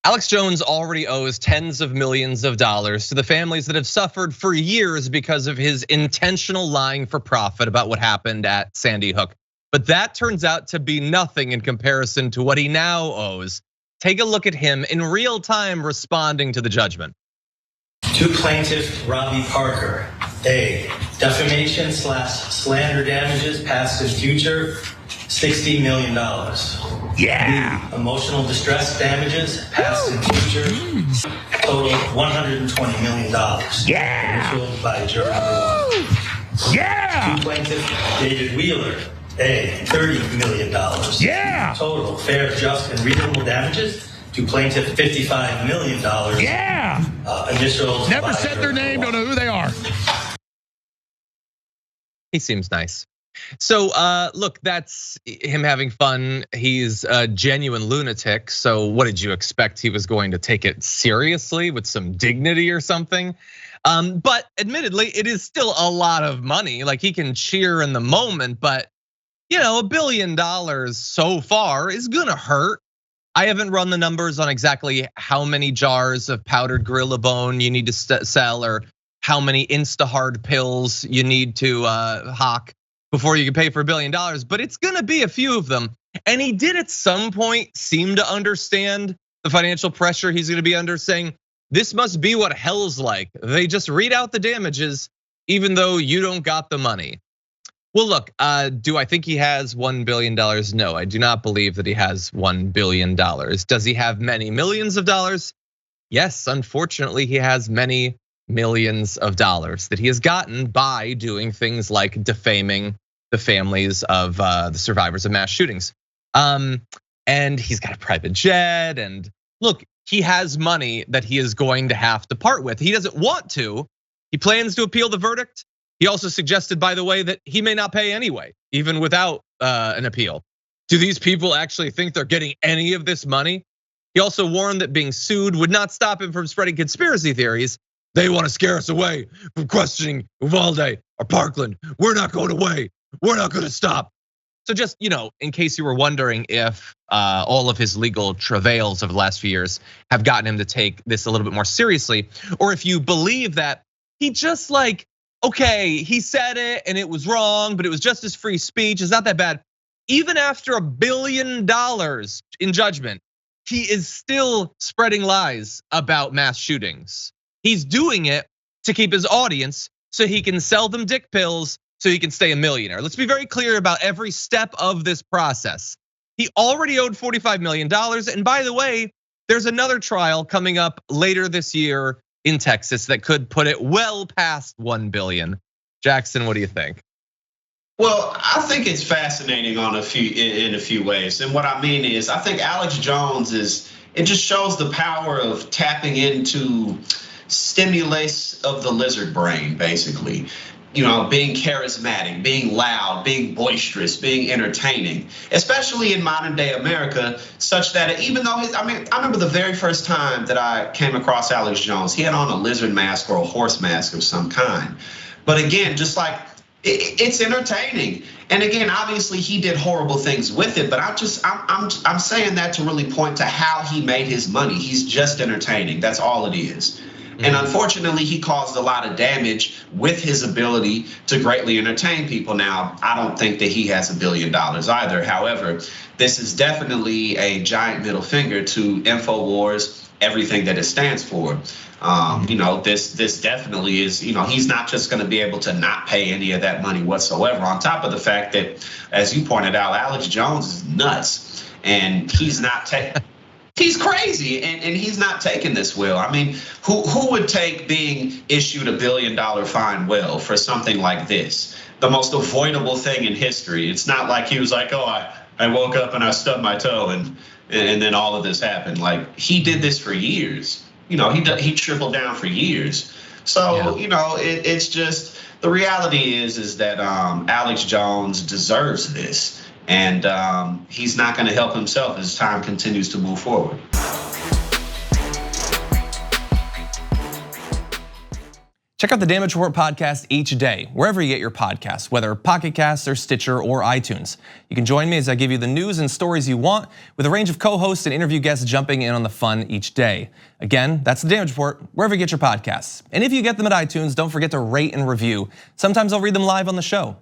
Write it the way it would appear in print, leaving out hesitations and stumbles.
Alex Jones already owes tens of millions of dollars to the families that have suffered for years because of his intentional lying for profit about what happened at Sandy Hook. But that turns out to be nothing in comparison to what he now owes. Take a look at him in real time responding to the judgment. To plaintiff Robbie Parker, A, defamation/slander damages past and future, $60 million. Yeah. B, emotional distress damages past and future, total $120 million. Yeah. Initialed by juror number 1. Yeah. To plaintiff David Wheeler, A, $30 million. Yeah. Total fair, just, and reasonable damages to plaintiff $55 million. Yeah. Initials. Never said their name, don't know who they are. He seems nice. So look, that's him having fun. He's a genuine lunatic. So what did you expect? He was going to take it seriously with some dignity or something? But admittedly, it is still a lot of money. Like, he can cheer in the moment, but $1 billion so far is gonna hurt. I haven't run the numbers on exactly how many jars of powdered gorilla bone you need to sell, or how many Instahard pills you need to hawk before you can pay for $1 billion, but it's gonna be a few of them. And he did at some point seem to understand the financial pressure he's gonna be under, saying, this must be what hell's like. They just read out the damages even though you don't got the money. Well, look, do I think he has $1 billion? No, I do not believe that he has $1 billion. Does he have many millions of dollars? Yes, unfortunately, he has many millions of dollars that he has gotten by doing things like defaming the families of the survivors of mass shootings. And he's got a private jet, and look, he has money that he is going to have to part with. He doesn't want to. He plans to appeal the verdict. He also suggested, by the way, that he may not pay anyway, even without an appeal. Do these people actually think they're getting any of this money? He also warned that being sued would not stop him from spreading conspiracy theories. They want to scare us away from questioning Uvalde or Parkland. We're not going away. We're not going to stop. So just, in case you were wondering if all of his legal travails of the last few years have gotten him to take this a little bit more seriously, or if you believe that he just okay, he said it and it was wrong, but it was just his free speech, it's not that bad. Even after $1 billion in judgment, he is still spreading lies about mass shootings. He's doing it to keep his audience so he can sell them dick pills so he can stay a millionaire. Let's be very clear about every step of this process. He already owed $45 million. And by the way, there's another trial coming up later this year in Texas that could put it well past 1 billion. Jackson, what do you think? Well, I think it's fascinating in a few ways. And what I mean is, I think Alex Jones it just shows the power of tapping into stimulus of the lizard brain, basically. Being charismatic, being loud, being boisterous, being entertaining, especially in modern day America, such that even though I remember the very first time that I came across Alex Jones, he had on a lizard mask or a horse mask of some kind. But again, just like it's entertaining. And again, obviously he did horrible things with it, but I'm saying that to really point to how he made his money. He's just entertaining. That's all it is. And unfortunately, he caused a lot of damage with his ability to greatly entertain people. Now, I don't think that he has $1 billion either. However, this is definitely a giant middle finger to Infowars, everything that it stands for. This definitely is, he's not just going to be able to not pay any of that money whatsoever. On top of the fact that, as you pointed out, Alex Jones is nuts, and he's not he's crazy, and he's not taking this well. I mean, who would take being issued $1 billion fine well for something like this? The most avoidable thing in history. It's not like he was like, oh, I woke up and I stubbed my toe and then all of this happened. Like, he did this for years. He tripled down for years. So, it's just, the reality is that Alex Jones deserves this. And he's not going to help himself as time continues to move forward. Check out the Damage Report podcast each day, wherever you get your podcasts, whether Pocket Casts or Stitcher or iTunes. You can join me as I give you the news and stories you want, with a range of co-hosts and interview guests jumping in on the fun each day. Again, that's the Damage Report, wherever you get your podcasts. And if you get them at iTunes, don't forget to rate and review. Sometimes I'll read them live on the show.